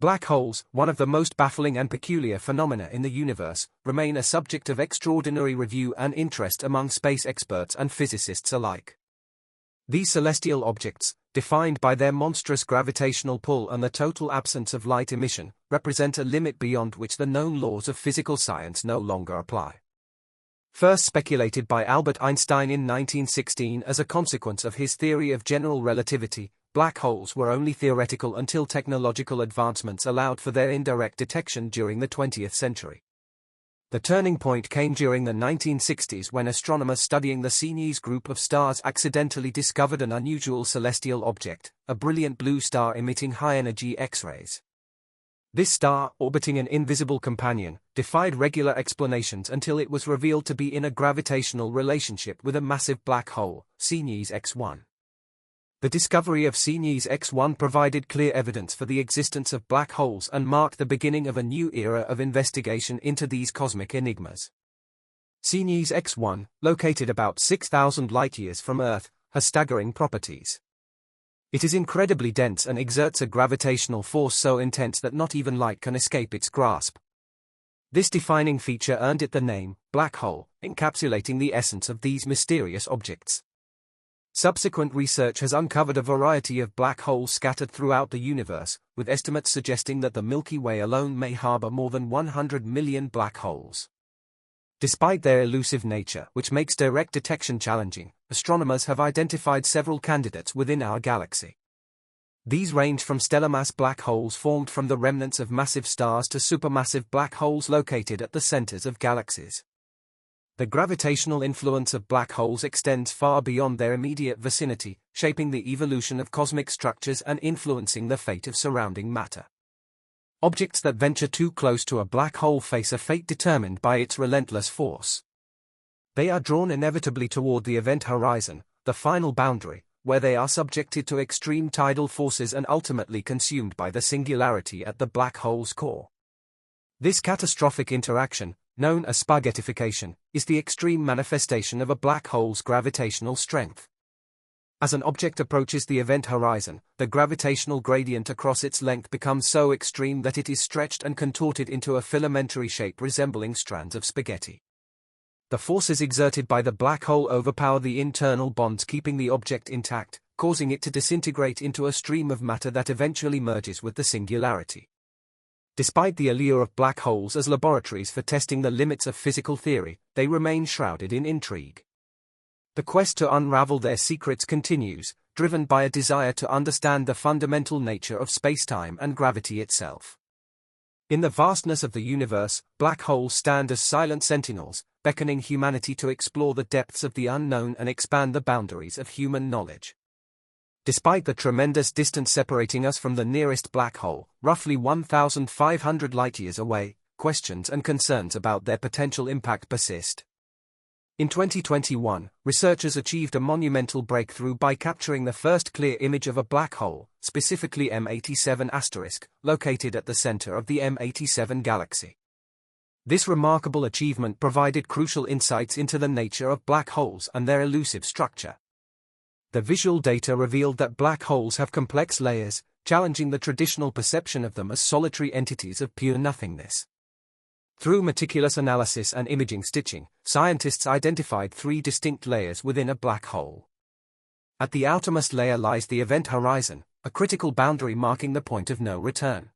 Black holes, one of the most baffling and peculiar phenomena in the universe, remain a subject of extraordinary review and interest among space experts and physicists alike. These celestial objects, defined by their monstrous gravitational pull and the total absence of light emission, represent a limit beyond which the known laws of physical science no longer apply. First speculated by Albert Einstein in 1916 as a consequence of his theory of general relativity, black holes were only theoretical until technological advancements allowed for their indirect detection during the 20th century. The turning point came during the 1960s when astronomers studying the Ceres group of stars accidentally discovered an unusual celestial object, a brilliant blue star emitting high-energy X-rays. This star, orbiting an invisible companion, defied regular explanations until it was revealed to be in a gravitational relationship with a massive black hole, Ceres X1. The discovery of Ceres X1 provided clear evidence for the existence of black holes and marked the beginning of a new era of investigation into these cosmic enigmas. Ceres X1, located about 6,000 light-years from Earth, has staggering properties. It is incredibly dense and exerts a gravitational force so intense that not even light can escape its grasp. This defining feature earned it the name, black hole, encapsulating the essence of these mysterious objects. Subsequent research has uncovered a variety of black holes scattered throughout the universe, with estimates suggesting that the Milky Way alone may harbor more than 100 million black holes. Despite their elusive nature, which makes direct detection challenging, astronomers have identified several candidates within our galaxy. These range from stellar mass black holes formed from the remnants of massive stars to supermassive black holes located at the centers of galaxies. The gravitational influence of black holes extends far beyond their immediate vicinity, shaping the evolution of cosmic structures and influencing the fate of surrounding matter. Objects that venture too close to a black hole face a fate determined by its relentless force. They are drawn inevitably toward the event horizon, the final boundary, where they are subjected to extreme tidal forces and ultimately consumed by the singularity at the black hole's core. This catastrophic interaction, known as spaghettification, is the extreme manifestation of a black hole's gravitational strength. As an object approaches the event horizon, the gravitational gradient across its length becomes so extreme that it is stretched and contorted into a filamentary shape resembling strands of spaghetti. The forces exerted by the black hole overpower the internal bonds keeping the object intact, causing it to disintegrate into a stream of matter that eventually merges with the singularity. Despite the allure of black holes as laboratories for testing the limits of physical theory, they remain shrouded in intrigue. The quest to unravel their secrets continues, driven by a desire to understand the fundamental nature of space-time and gravity itself. In the vastness of the universe, black holes stand as silent sentinels, beckoning humanity to explore the depths of the unknown and expand the boundaries of human knowledge. Despite the tremendous distance separating us from the nearest black hole, roughly 1,500 light-years away, questions and concerns about their potential impact persist. In 2021, researchers achieved a monumental breakthrough by capturing the first clear image of a black hole, specifically M87*, located at the center of the M87 galaxy. This remarkable achievement provided crucial insights into the nature of black holes and their elusive structure. The visual data revealed that black holes have complex layers, challenging the traditional perception of them as solitary entities of pure nothingness. Through meticulous analysis and imaging stitching, scientists identified 3 distinct layers within a black hole. At the outermost layer lies the event horizon, a critical boundary marking the point of no return.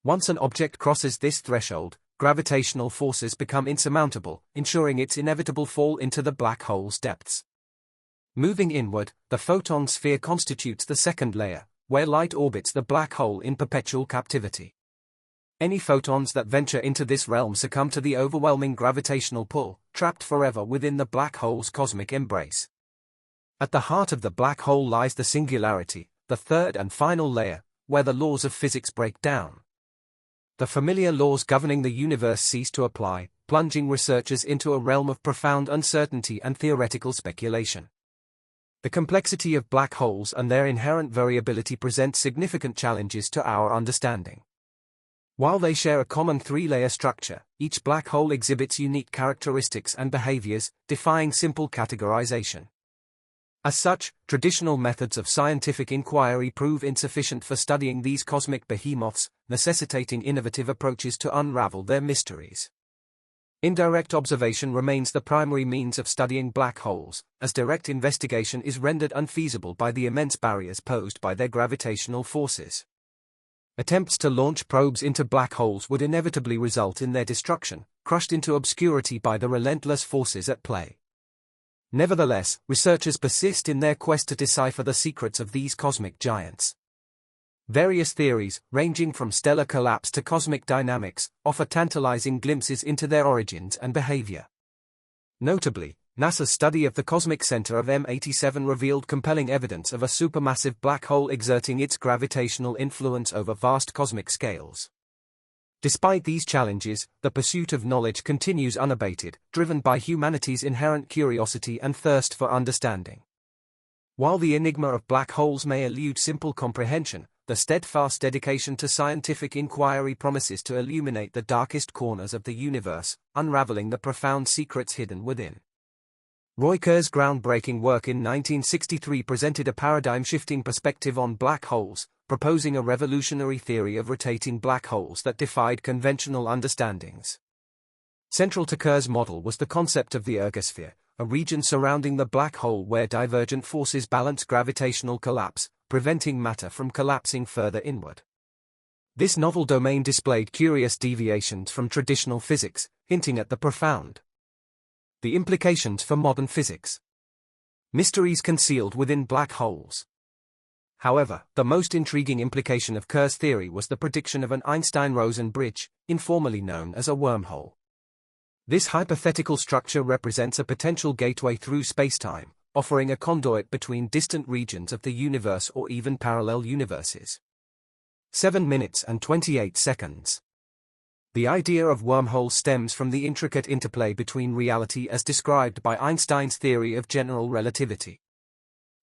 Once an object crosses this threshold, gravitational forces become insurmountable, ensuring its inevitable fall into the black hole's depths. Moving inward, the photon sphere constitutes the second layer, where light orbits the black hole in perpetual captivity. Any photons that venture into this realm succumb to the overwhelming gravitational pull, trapped forever within the black hole's cosmic embrace. At the heart of the black hole lies the singularity, the third and final layer, where the laws of physics break down. The familiar laws governing the universe cease to apply, plunging researchers into a realm of profound uncertainty and theoretical speculation. The complexity of black holes and their inherent variability present significant challenges to our understanding. While they share a common 3-layer structure, each black hole exhibits unique characteristics and behaviors, defying simple categorization. As such, traditional methods of scientific inquiry prove insufficient for studying these cosmic behemoths, necessitating innovative approaches to unravel their mysteries. Indirect observation remains the primary means of studying black holes, as direct investigation is rendered unfeasible by the immense barriers posed by their gravitational forces. Attempts to launch probes into black holes would inevitably result in their destruction, crushed into obscurity by the relentless forces at play. Nevertheless, researchers persist in their quest to decipher the secrets of these cosmic giants. Various theories, ranging from stellar collapse to cosmic dynamics, offer tantalizing glimpses into their origins and behavior. Notably, NASA's study of the cosmic center of M87 revealed compelling evidence of a supermassive black hole exerting its gravitational influence over vast cosmic scales. Despite these challenges, the pursuit of knowledge continues unabated, driven by humanity's inherent curiosity and thirst for understanding. While the enigma of black holes may elude simple comprehension, the steadfast dedication to scientific inquiry promises to illuminate the darkest corners of the universe, unraveling the profound secrets hidden within. Roy Kerr's groundbreaking work in 1963 presented a paradigm-shifting perspective on black holes, proposing a revolutionary theory of rotating black holes that defied conventional understandings. Central to Kerr's model was the concept of the ergosphere, a region surrounding the black hole where divergent forces balance gravitational collapse, preventing matter from collapsing further inward. This novel domain displayed curious deviations from traditional physics, hinting at the profound. The implications for modern physics. Mysteries concealed within black holes. However, the most intriguing implication of Kerr's theory was the prediction of an Einstein-Rosen bridge, informally known as a wormhole. This hypothetical structure represents a potential gateway through spacetime, offering a conduit between distant regions of the universe or even parallel universes. 7 minutes and 28 seconds. The idea of wormholes stems from the intricate interplay between reality as described by Einstein's theory of general relativity.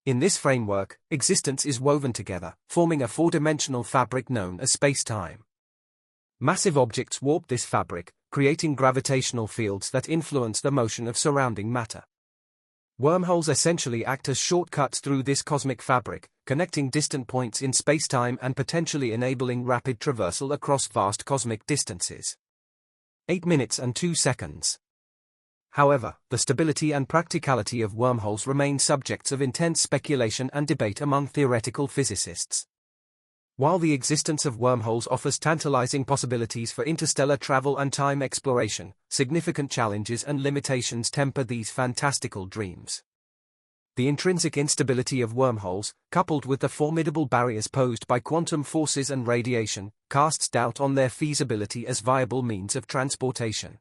In this framework, existence is woven together, forming a four-dimensional fabric known as spacetime. Massive objects warp this fabric, creating gravitational fields that influence the motion of surrounding matter. Wormholes essentially act as shortcuts through this cosmic fabric, connecting distant points in spacetime and potentially enabling rapid traversal across vast cosmic distances. 8 minutes and 2 seconds. However, the stability and practicality of wormholes remain subjects of intense speculation and debate among theoretical physicists. While the existence of wormholes offers tantalizing possibilities for interstellar travel and time exploration, significant challenges and limitations temper these fantastical dreams. The intrinsic instability of wormholes, coupled with the formidable barriers posed by quantum forces and radiation, casts doubt on their feasibility as viable means of transportation.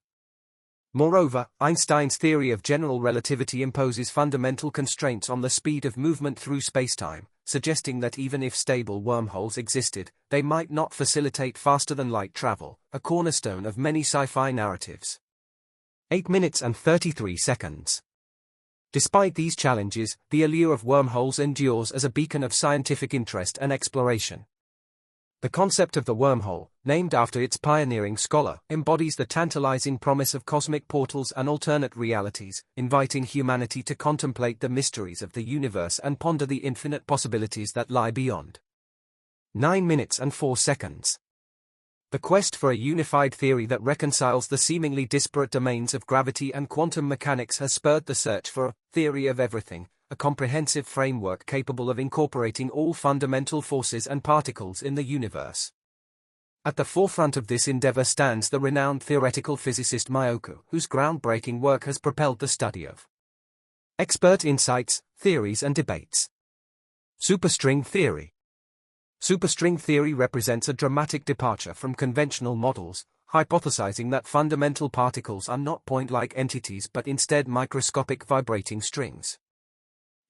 Moreover, Einstein's theory of general relativity imposes fundamental constraints on the speed of movement through spacetime, suggesting that even if stable wormholes existed, they might not facilitate faster-than-light travel, a cornerstone of many sci-fi narratives. 8 minutes and 33 seconds. Despite these challenges, the allure of wormholes endures as a beacon of scientific interest and exploration. The concept of the wormhole, named after its pioneering scholar, embodies the tantalizing promise of cosmic portals and alternate realities, inviting humanity to contemplate the mysteries of the universe and ponder the infinite possibilities that lie beyond. 9 minutes and 4 seconds. The quest for a unified theory that reconciles the seemingly disparate domains of gravity and quantum mechanics has spurred the search for a theory of everything, a comprehensive framework capable of incorporating all fundamental forces and particles in the universe. At the forefront of this endeavor stands the renowned theoretical physicist Myoku, whose groundbreaking work has propelled the study of expert insights, theories and debates. Superstring theory. Superstring theory represents a dramatic departure from conventional models, hypothesizing that fundamental particles are not point-like entities but instead microscopic vibrating strings.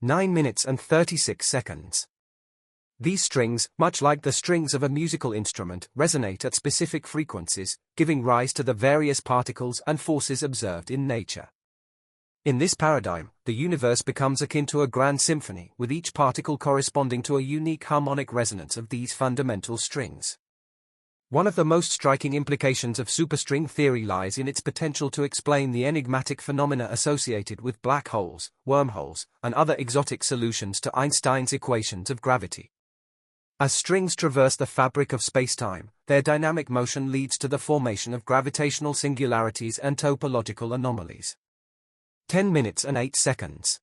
9 minutes and 36 seconds. These strings, much like the strings of a musical instrument, resonate at specific frequencies, giving rise to the various particles and forces observed in nature. In this paradigm, the universe becomes akin to a grand symphony, with each particle corresponding to a unique harmonic resonance of these fundamental strings. One of the most striking implications of superstring theory lies in its potential to explain the enigmatic phenomena associated with black holes, wormholes, and other exotic solutions to Einstein's equations of gravity. As strings traverse the fabric of spacetime, their dynamic motion leads to the formation of gravitational singularities and topological anomalies. 10 minutes and 8 seconds.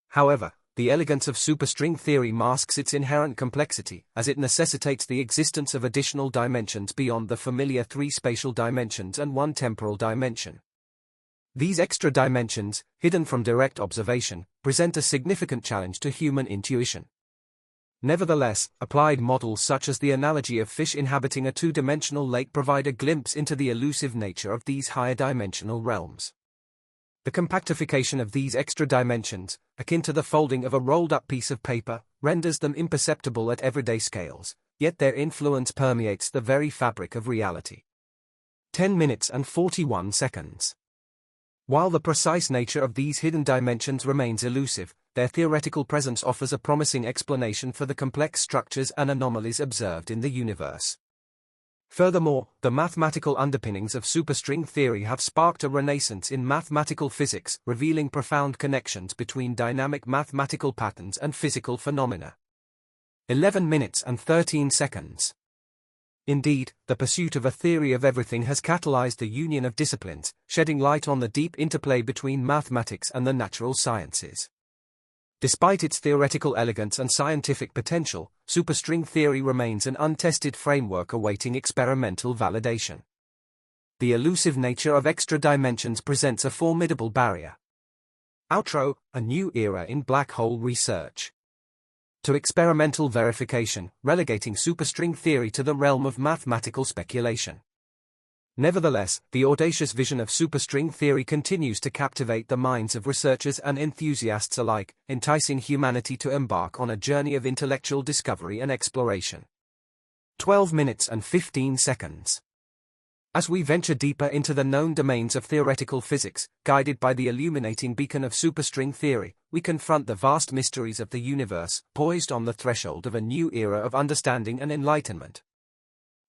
However, the elegance of superstring theory masks its inherent complexity, as it necessitates the existence of additional dimensions beyond the familiar 3 spatial dimensions and 1 temporal dimension. These extra dimensions, hidden from direct observation, present a significant challenge to human intuition. Nevertheless, applied models such as the analogy of fish inhabiting a 2-dimensional lake provide a glimpse into the elusive nature of these higher dimensional realms. The compactification of these extra dimensions, akin to the folding of a rolled-up piece of paper, renders them imperceptible at everyday scales, yet their influence permeates the very fabric of reality. 10 minutes and 41 seconds. While the precise nature of these hidden dimensions remains elusive, their theoretical presence offers a promising explanation for the complex structures and anomalies observed in the universe. Furthermore, the mathematical underpinnings of superstring theory have sparked a renaissance in mathematical physics, revealing profound connections between dynamic mathematical patterns and physical phenomena. 11 minutes and 13 seconds. Indeed, the pursuit of a theory of everything has catalyzed the union of disciplines, shedding light on the deep interplay between mathematics and the natural sciences. Despite its theoretical elegance and scientific potential, superstring theory remains an untested framework awaiting experimental validation. The elusive nature of extra dimensions presents a formidable barrier. Outro: a new era in black hole research. To experimental verification, relegating superstring theory to the realm of mathematical speculation. Nevertheless, the audacious vision of superstring theory continues to captivate the minds of researchers and enthusiasts alike, enticing humanity to embark on a journey of intellectual discovery and exploration. 12 minutes and 15 seconds. As we venture deeper into the known domains of theoretical physics, guided by the illuminating beacon of superstring theory, we confront the vast mysteries of the universe, poised on the threshold of a new era of understanding and enlightenment.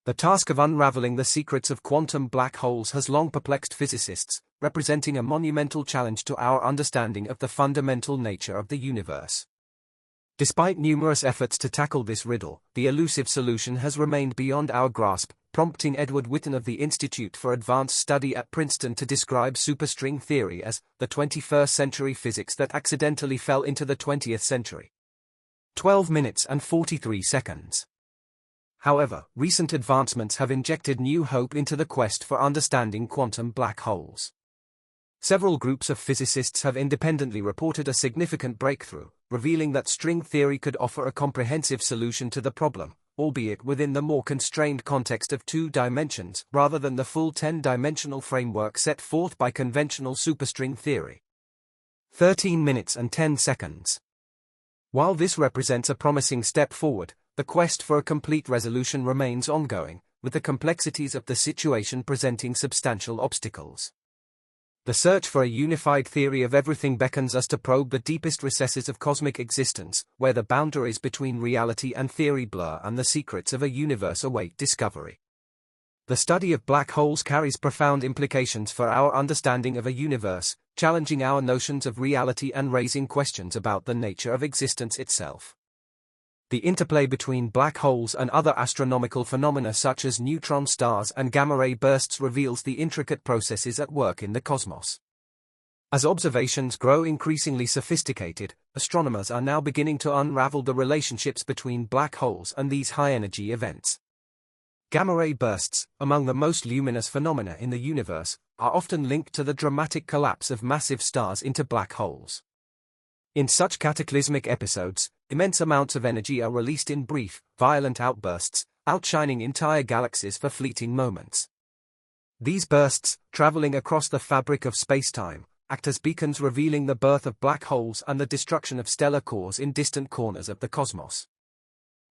The task of unraveling the secrets of quantum black holes has long perplexed physicists, representing a monumental challenge to our understanding of the fundamental nature of the universe. Despite numerous efforts to tackle this riddle, the elusive solution has remained beyond our grasp, prompting Edward Witten of the Institute for Advanced Study at Princeton to describe superstring theory as the 21st century physics that accidentally fell into the 20th century. 12 minutes and 43 seconds. However, recent advancements have injected new hope into the quest for understanding quantum black holes. Several groups of physicists have independently reported a significant breakthrough, revealing that string theory could offer a comprehensive solution to the problem, albeit within the more constrained context of 2 dimensions, rather than the full 10-dimensional framework set forth by conventional superstring theory. 13 minutes and 10 seconds. While this represents a promising step forward, the quest for a complete resolution remains ongoing, with the complexities of the situation presenting substantial obstacles. The search for a unified theory of everything beckons us to probe the deepest recesses of cosmic existence, where the boundaries between reality and theory blur and the secrets of a universe await discovery. The study of black holes carries profound implications for our understanding of a universe, challenging our notions of reality and raising questions about the nature of existence itself. The interplay between black holes and other astronomical phenomena such as neutron stars and gamma-ray bursts reveals the intricate processes at work in the cosmos. As observations grow increasingly sophisticated, astronomers are now beginning to unravel the relationships between black holes and these high-energy events. Gamma-ray bursts, among the most luminous phenomena in the universe, are often linked to the dramatic collapse of massive stars into black holes. In such cataclysmic episodes, immense amounts of energy are released in brief, violent outbursts, outshining entire galaxies for fleeting moments. These bursts, traveling across the fabric of spacetime, act as beacons revealing the birth of black holes and the destruction of stellar cores in distant corners of the cosmos.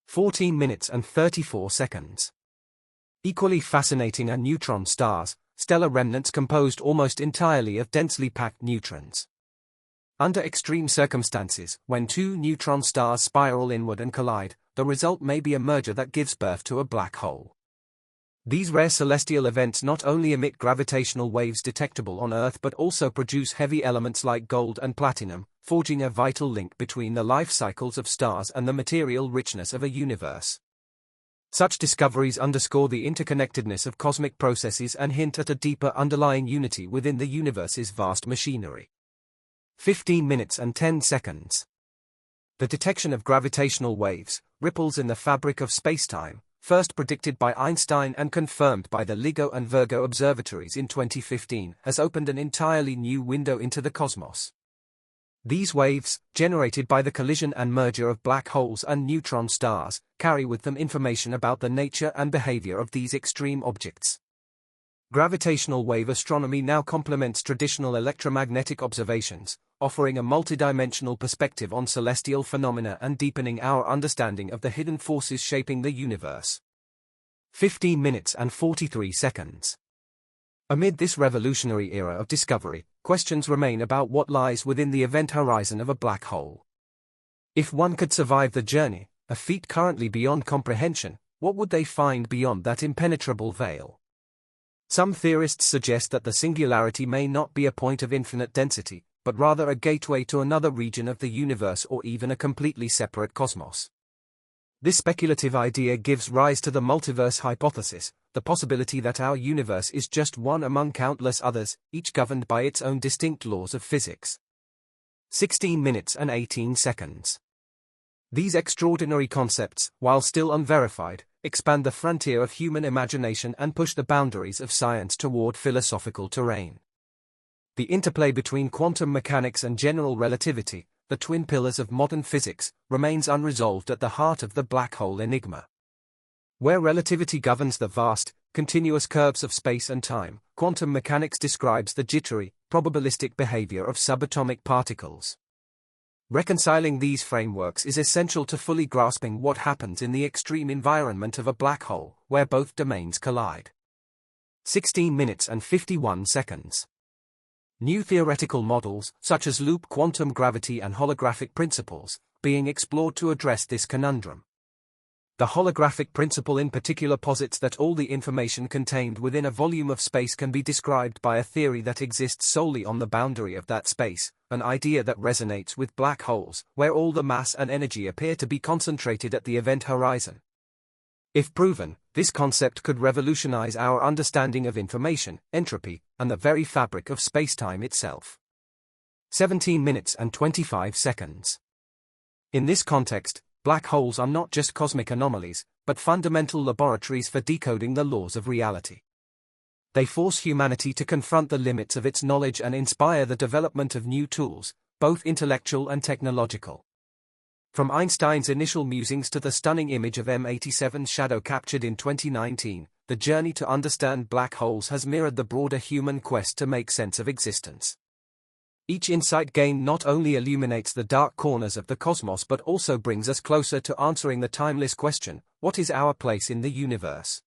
14 minutes and 34 seconds. Equally fascinating are neutron stars, stellar remnants composed almost entirely of densely packed neutrons. Under extreme circumstances, when 2 neutron stars spiral inward and collide, the result may be a merger that gives birth to a black hole. These rare celestial events not only emit gravitational waves detectable on Earth but also produce heavy elements like gold and platinum, forging a vital link between the life cycles of stars and the material richness of a universe. Such discoveries underscore the interconnectedness of cosmic processes and hint at a deeper underlying unity within the universe's vast machinery. 15 minutes and 10 seconds. The detection of gravitational waves, ripples in the fabric of spacetime, first predicted by Einstein and confirmed by the LIGO and Virgo observatories in 2015, has opened an entirely new window into the cosmos. These waves, generated by the collision and merger of black holes and neutron stars, carry with them information about the nature and behavior of these extreme objects. Gravitational wave astronomy now complements traditional electromagnetic observations, offering a multidimensional perspective on celestial phenomena and deepening our understanding of the hidden forces shaping the universe. 15 minutes and 43 seconds. Amid this revolutionary era of discovery, questions remain about what lies within the event horizon of a black hole. If one could survive the journey, a feat currently beyond comprehension, what would they find beyond that impenetrable veil? Some theorists suggest that the singularity may not be a point of infinite density, but rather a gateway to another region of the universe or even a completely separate cosmos. This speculative idea gives rise to the multiverse hypothesis, the possibility that our universe is just one among countless others, each governed by its own distinct laws of physics. 16 minutes and 18 seconds. These extraordinary concepts, while still unverified, expand the frontier of human imagination and push the boundaries of science toward philosophical terrain. The interplay between quantum mechanics and general relativity, the twin pillars of modern physics, remains unresolved at the heart of the black hole enigma. Where relativity governs the vast, continuous curves of space and time, quantum mechanics describes the jittery, probabilistic behavior of subatomic particles. Reconciling these frameworks is essential to fully grasping what happens in the extreme environment of a black hole, where both domains collide. 16 minutes and 51 seconds. New theoretical models, such as loop quantum gravity and holographic principles, being explored to address this conundrum. The holographic principle in particular posits that all the information contained within a volume of space can be described by a theory that exists solely on the boundary of that space, an idea that resonates with black holes, where all the mass and energy appear to be concentrated at the event horizon. If proven, this concept could revolutionize our understanding of information, entropy, and the very fabric of spacetime itself. 17 minutes and 25 seconds. In this context, black holes are not just cosmic anomalies, but fundamental laboratories for decoding the laws of reality. They force humanity to confront the limits of its knowledge and inspire the development of new tools, both intellectual and technological. From Einstein's initial musings to the stunning image of M87's shadow captured in 2019, the journey to understand black holes has mirrored the broader human quest to make sense of existence. Each insight gained not only illuminates the dark corners of the cosmos but also brings us closer to answering the timeless question, what is our place in the universe?